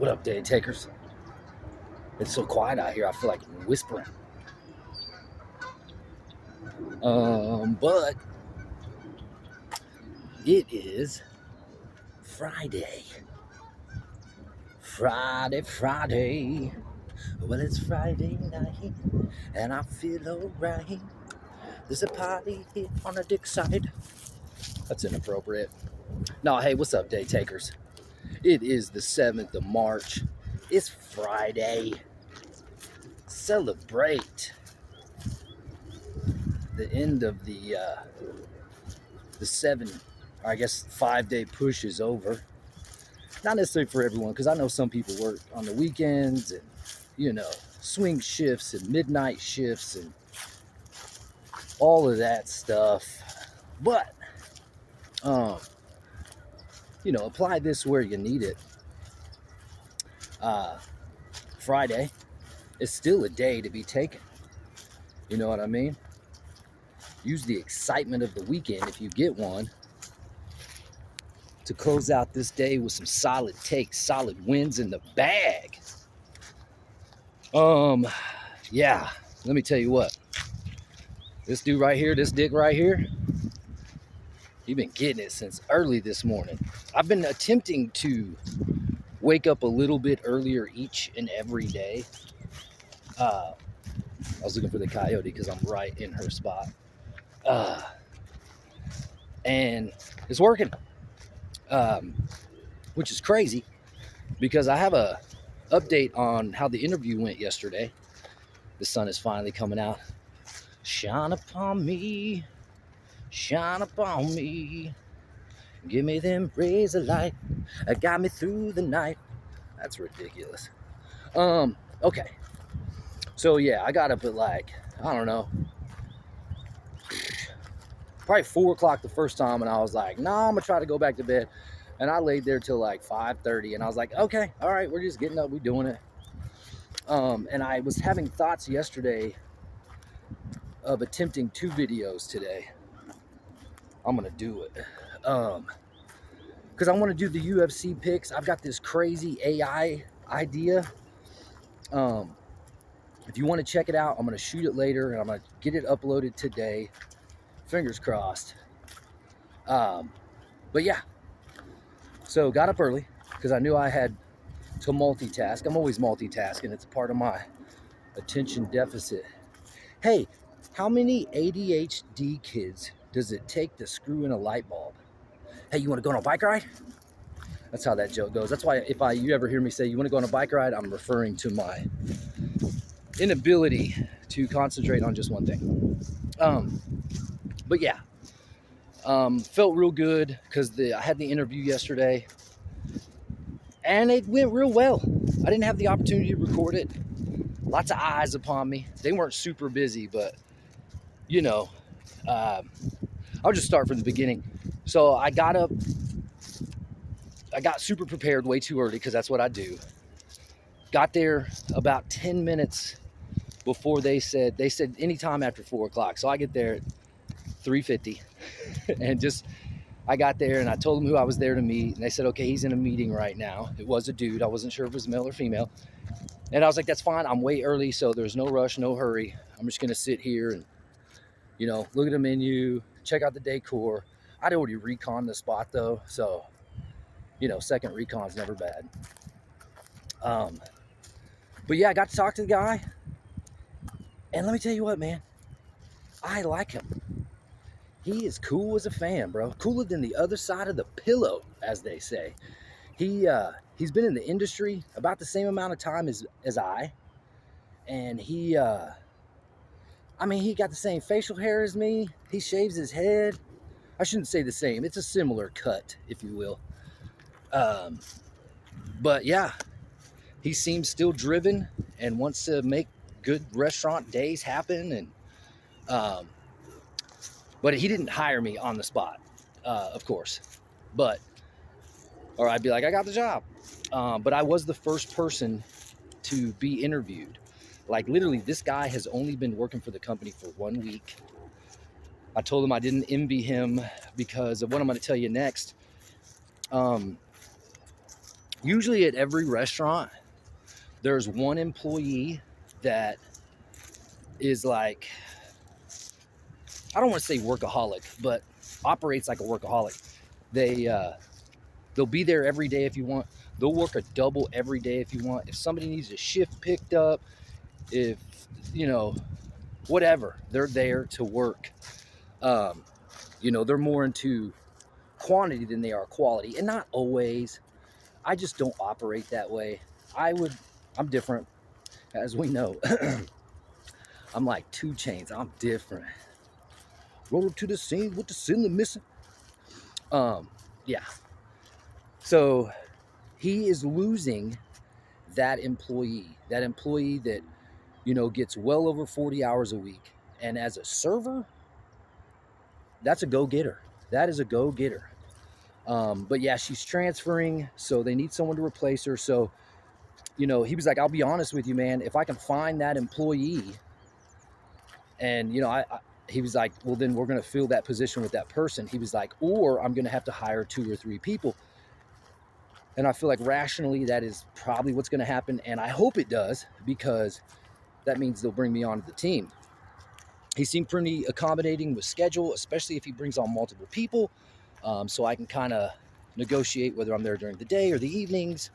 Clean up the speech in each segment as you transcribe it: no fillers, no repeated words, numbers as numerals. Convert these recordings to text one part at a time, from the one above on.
What up, day takers? It's so quiet out here. I feel like whispering. But it is Friday. Friday. Well, it's Friday night, and I feel alright. There's a party here on the dick side. That's inappropriate. No, hey, what's up, day takers? It is the 7th of March. It's Friday. Celebrate the end of the 5-day push is over. Not necessarily for everyone, because I know some people work on the weekends and, swing shifts and midnight shifts and all of that stuff. But, apply this where you need it. Friday is still a day to be taken. You know what I mean? Use the excitement of the weekend, if you get one, to close out this day with some solid takes, solid wins in the bag. Yeah, let me tell you what. This dude right here, this dick right here, he been getting it since early this morning. I've been attempting to wake up a little bit earlier each and every day. I was looking for the coyote because I'm right in her spot. And it's working, which is crazy because I have a update on how the interview went yesterday. The sun is finally coming out. Shine upon me, shine upon me. Give me them rays of light that got me through the night. That's ridiculous. Okay. So yeah, I got up at I don't know, probably 4 o'clock the first time, and I was like, nah, I'm gonna try to go back to bed. And I laid there till 5:30, and I was like, okay, all right, we're just getting up, we're doing it. And I was having thoughts yesterday of attempting 2 videos today. I'm gonna do it. Because I want to do the UFC picks. I've got this crazy AI idea. If you want to check it out, I'm going to shoot it later and I'm going to get it uploaded today. Fingers crossed. But yeah. So got up early because I knew I had to multitask. I'm always multitasking. It's a part of my attention deficit. Hey, how many ADHD kids does it take to screw in a light bulb? Hey, you want to go on a bike ride? That's how that joke goes. That's why if you ever hear me say you want to go on a bike ride, I'm referring to my inability to concentrate on just one thing. But yeah, felt real good because I had the interview yesterday and it went real well. I didn't have the opportunity to record it. Lots of eyes upon me. They weren't super busy, but I'll just start from the beginning. So I got up, I got super prepared way too early because that's what I do. Got there about 10 minutes before they said anytime after 4 o'clock. So I get there at 3:50 and I got there and I told them who I was there to meet. And they said, okay, he's in a meeting right now. It was a dude. I wasn't sure if it was male or female. And I was like, that's fine. I'm way early. So there's no rush, no hurry. I'm just going to sit here and, look at the menu, check out the decor. I'd already reconned the spot though. So, second recon's never bad. But yeah, I got to talk to the guy. And let me tell you what, man, I like him. He is cool as a fan, bro. Cooler than the other side of the pillow, as they say. He's been in the industry about the same amount of time as I. And he got the same facial hair as me. He shaves his head. I shouldn't say the same. It's a similar cut, if you will. But yeah, he seems still driven and wants to make good restaurant days happen. And but he didn't hire me on the spot, of course. Or I'd be like, I got the job. But I was the first person to be interviewed. Literally, this guy has only been working for the company for 1 week. I told him I didn't envy him because of what I'm going to tell you next. Usually at every restaurant, there's one employee that is like, I don't want to say workaholic, but operates like a workaholic. They'll be there every day if you want. They'll work a double every day if you want. If somebody needs a shift picked up, if you know, whatever, they're there to work. Um, they're more into quantity than they are quality, and not always. I just don't operate that way. I'm different, as we know. I'm like 2 Chainz. I'm different. Roll up to the scene with the cylinder missing. Yeah. So he is losing that employee that gets well over 40 hours a week. And as a server, that's a go-getter. That is a go-getter. But yeah, she's transferring, so they need someone to replace her. So, he was like, I'll be honest with you, man, if I can find that employee, and he was like, well, then we're going to fill that position with that person. He was like, or I'm going to have to hire 2 or 3 people. And I feel like rationally that is probably what's going to happen, and I hope it does, because that means they'll bring me onto the team. He seemed pretty accommodating with schedule, especially if he brings on multiple people, so I can kind of negotiate whether I'm there during the day or the evenings,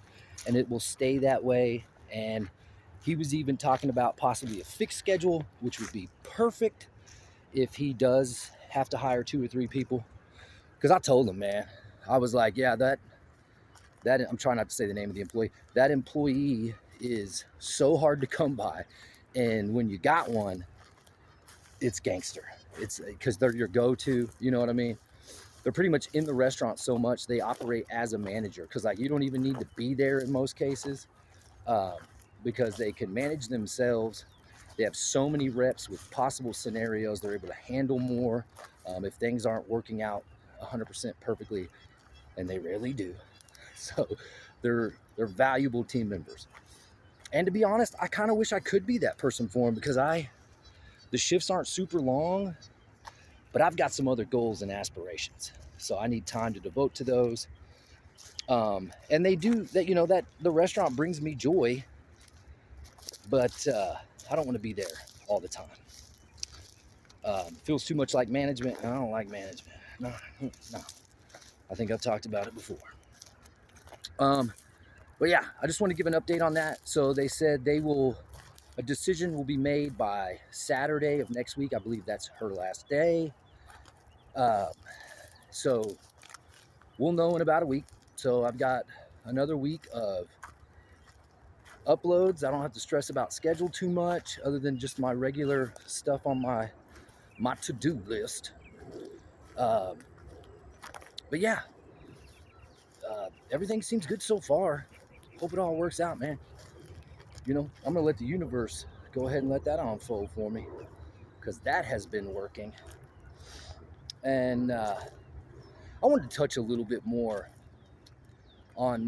and it will stay that way. And he was even talking about possibly a fixed schedule, which would be perfect if he does have to hire 2 or 3 people. Because I told him, man, I was like, yeah, that I'm trying not to say the name of the employee. That employee is so hard to come by, and when you got one, it's gangster. It's because they're your go-to. You know what I mean? They're pretty much in the restaurant so much they operate as a manager, because like you don't even need to be there in most cases, because they can manage themselves. They have so many reps with possible scenarios. They're able to handle more if things aren't working out 100% perfectly, and they rarely do. So they're valuable team members. And to be honest, I kind of wish I could be that person for them, because the shifts aren't super long, but I've got some other goals and aspirations. So I need time to devote to those. And they do that, that the restaurant brings me joy, but I don't want to be there all the time. Feels too much like management, and I don't like management. No. I think I've talked about it before. But yeah, I just want to give an update on that. So they said a decision will be made by Saturday of next week. I believe that's her last day. So we'll know in about a week. So I've got another week of uploads. I don't have to stress about schedule too much, other than just my regular stuff on my to-do list. But yeah, everything seems good so far. Hope it all works out, man. I'm gonna let the universe go ahead and let that unfold for me, because that has been working. And I wanted to touch a little bit more on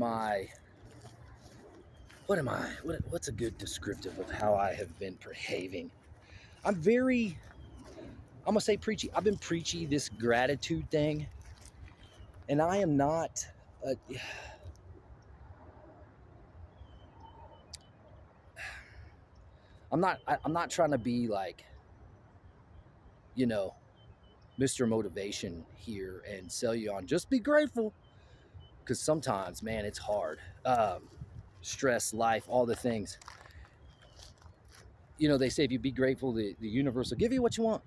what's a good descriptive of how I have been behaving. I'm gonna say preachy. I've been preachy, this gratitude thing, and I am not I'm not trying to be like, Mr. Motivation here and sell you on just be grateful, because sometimes, man, it's hard. Stress, life, all the things. They say if you be grateful, the universe will give you what you want.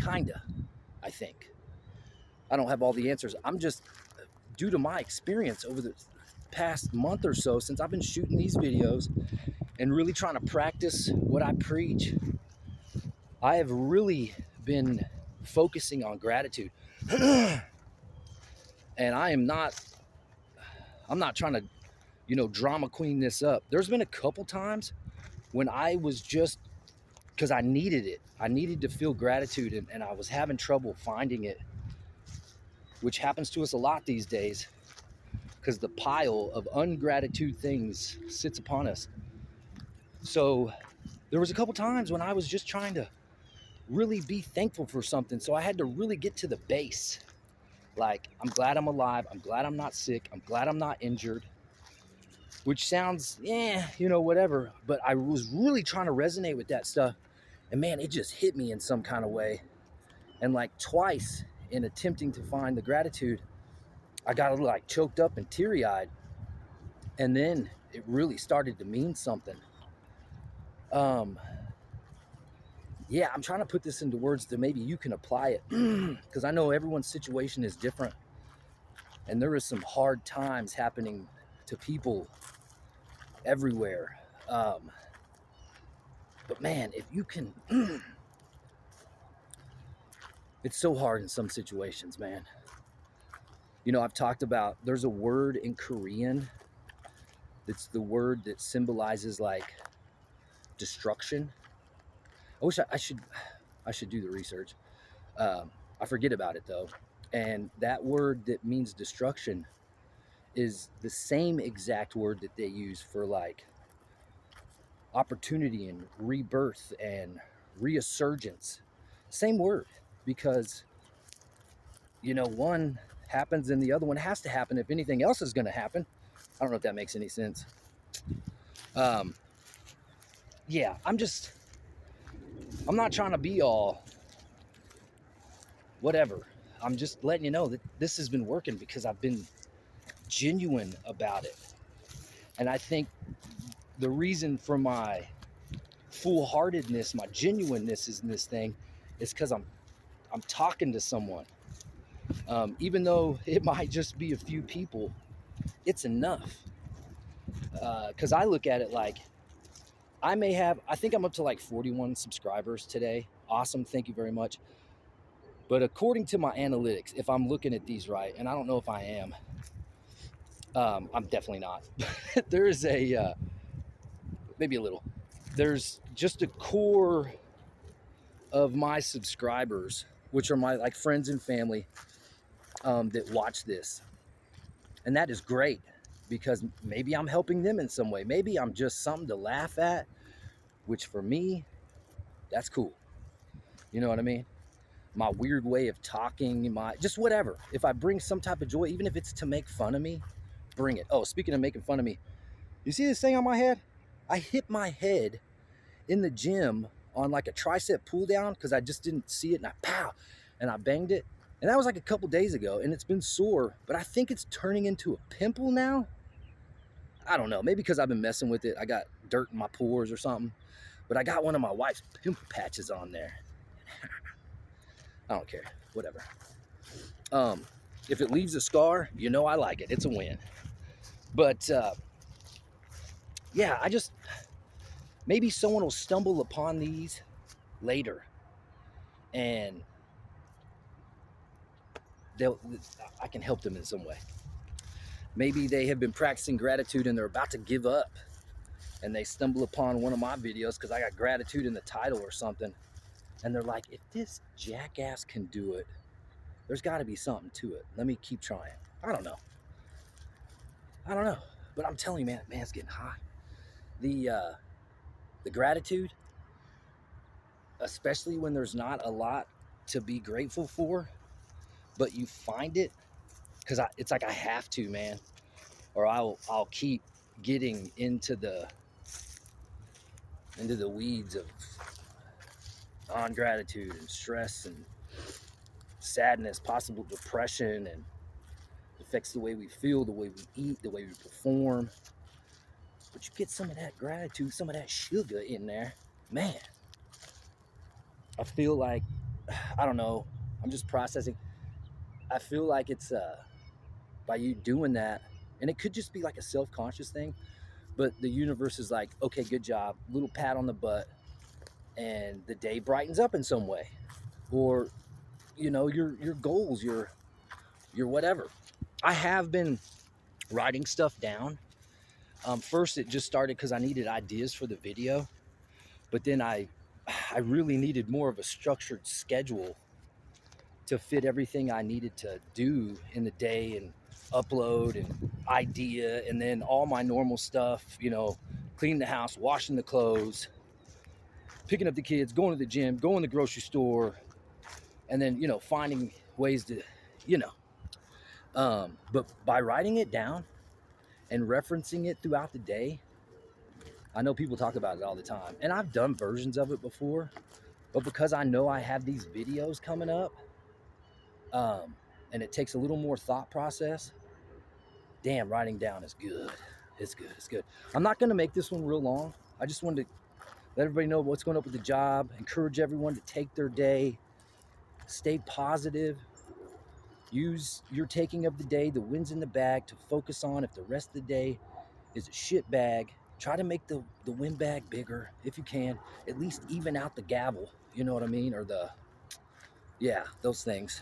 Kinda, I think. I don't have all the answers. I'm just, due to my experience over the past month or so, since I've been shooting these videos and really trying to practice what I preach, I have really been focusing on gratitude. And I'm not trying to, drama queen this up. There's been a couple times when I was just, because I needed it. I needed to feel gratitude, and I was having trouble finding it, which happens to us a lot these days, because the pile of ungratitude things sits upon us. So there was a couple times when I was just trying to really be thankful for something. So I had to really get to the base. Like, I'm glad I'm alive. I'm glad I'm not sick. I'm glad I'm not injured, which sounds, whatever. But I was really trying to resonate with that stuff. And man, it just hit me in some kind of way. And like twice in attempting to find the gratitude, I got like choked up and teary eyed. And then it really started to mean something. Yeah, I'm trying to put this into words that maybe you can apply it, because I know everyone's situation is different. And there is some hard times happening to people everywhere. But man, if you can, it's so hard in some situations, man. I've talked about, there's a word in Korean that's the word that symbolizes like destruction. I wish I should do the research. I forget about it though. And that word that means destruction is the same exact word that they use for like opportunity and rebirth and resurgence. Same word, because one happens and the other one has to happen if anything else is going to happen. I don't know if that makes any sense. Yeah, I'm not trying to be all whatever. I'm just letting you know that this has been working because I've been genuine about it. And I think the reason for my foolhardiness, my genuineness in this thing is because I'm talking to someone. Even though it might just be a few people, it's enough. Because I look at it like I think I'm up to like 41 subscribers today. Awesome. Thank you very much. But according to my analytics, if I'm looking at these right, and I don't know if I am, I'm definitely not. There is maybe a little. There's just a core of my subscribers, which are my like friends and family, that watch this. And that is great, because maybe I'm helping them in some way. Maybe I'm just something to laugh at, which for me, that's cool. You know what I mean? My weird way of talking, just whatever. If I bring some type of joy, even if it's to make fun of me, bring it. Oh, speaking of making fun of me, you see this thing on my head? I hit my head in the gym on like a tricep pull down because I just didn't see it, and I banged it. And that was like a couple days ago, and it's been sore, but I think it's turning into a pimple now. I don't know, maybe because I've been messing with it. I got dirt in my pores or something, but I got one of my wife's pimple patches on there. I don't care, whatever. If it leaves a scar, I like it. It's a win. But yeah, maybe someone will stumble upon these later, and I can help them in some way. Maybe they have been practicing gratitude and they're about to give up, and they stumble upon one of my videos because I got gratitude in the title or something, and they're like, if this jackass can do it, there's got to be something to it. Let me keep trying. I don't know, but I'm telling you, man, it's getting hot. The gratitude, especially when there's not a lot to be grateful for, but you find it, because it's like I have to, man, or I'll keep getting into the weeds of ungratitude and stress and sadness, possible depression, and affects the way we feel, the way we eat, the way we perform. But you get some of that gratitude, some of that sugar in there, man. I feel like, I don't know, I'm just processing. I feel like it's by you doing that, and it could just be like a self-conscious thing, but the universe is like, okay, good job, little pat on the butt, and the day brightens up in some way. Or your goals, your whatever. I have been writing stuff down. First it just started because I needed ideas for the video, but then I really needed more of a structured schedule to fit everything I needed to do in the day, and upload and idea, and then all my normal stuff, cleaning the house, washing the clothes, picking up the kids, going to the gym, going to the grocery store, and then, finding ways to, But by writing it down and referencing it throughout the day, I know people talk about it all the time, and I've done versions of it before, but because I know I have these videos coming up, and it takes a little more thought process, damn, writing down is good. It's good. It's good. I'm not going to make this one real long. I just wanted to let everybody know what's going on with the job, encourage everyone to take their day, stay positive, use your taking of the day, the wins in the bag, to focus on. If the rest of the day is a shit bag, try to make the win bag bigger if you can. At least even out the gavel, you know what I mean? Or those things,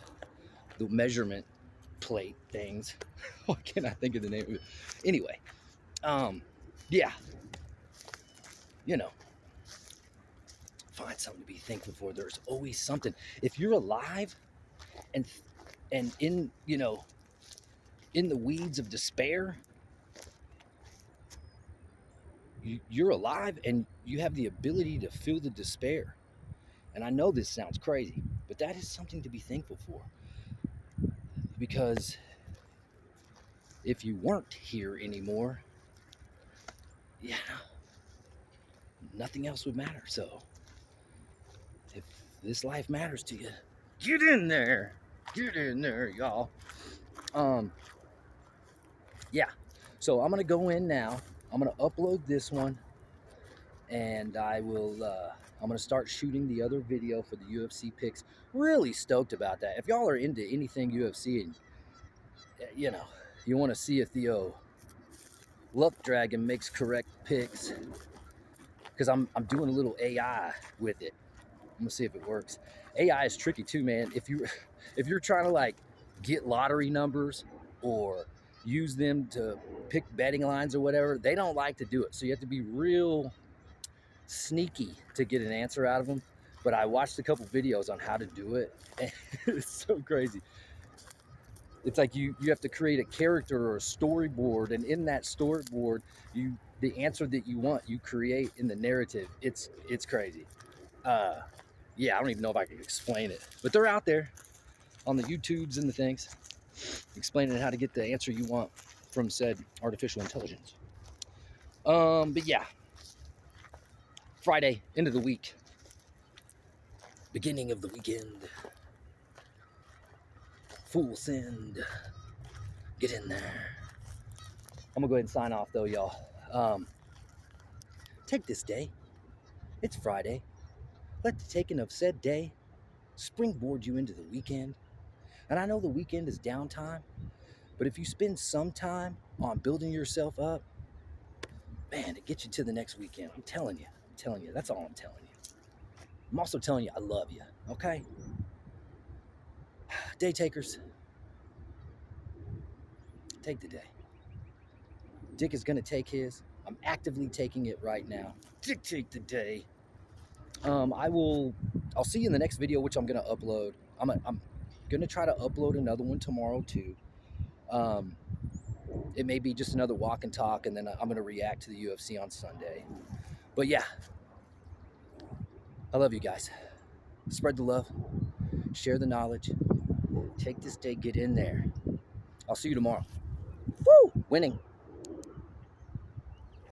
the measurement plate things. Why can't I think of the name of it? Anyway, yeah, you know, find something to be thankful for. There's always something. If you're alive and in, in the weeds of despair, you're alive and you have the ability to feel the despair. And I know this sounds crazy, but that is something to be thankful for. Because if you weren't here anymore, yeah, nothing else would matter. So if this life matters to you, get in there. Get in there, y'all. Yeah. So I'm gonna go in now. I'm gonna upload this one, and I'm gonna start shooting the other video for the UFC picks. Really stoked about that. If y'all are into anything UFC and you want to see if the Luck Dragon makes correct picks, because I'm doing a little AI with it. I'm gonna see if it works. AI is tricky too, man. If you're trying to like get lottery numbers or use them to pick betting lines or whatever, they don't like to do it. So you have to be real sneaky to get an answer out of them. But I watched a couple videos on how to do it, and it's so crazy. It's like you have to create a character or a storyboard, and in that storyboard, the answer that you want, you create in the narrative. It's crazy. Yeah, I don't even know if I can explain it, but they're out there on the YouTubes and the things, explaining how to get the answer you want from said artificial intelligence. But yeah, Friday, end of the week, beginning of the weekend. Full send. Get in there. I'm gonna go ahead and sign off though, y'all. Take this day. It's Friday. Let the taking of said day springboard you into the weekend. And I know the weekend is downtime, but if you spend some time on building yourself up, man, it gets you to the next weekend. I'm telling you. That's all I'm telling you. I'm also telling you I love you, okay? Day takers, take the day. Dick is gonna take his. I'm actively taking it right now. Dictate the day. I'll see you in the next video, which I'm gonna upload. I'm gonna try to upload another one tomorrow too. It may be just another walk and talk, and then I'm gonna react to the UFC on Sunday. But yeah, I love you guys. Spread the love, share the knowledge, take this day, get in there. I'll see you tomorrow. Woo! Winning.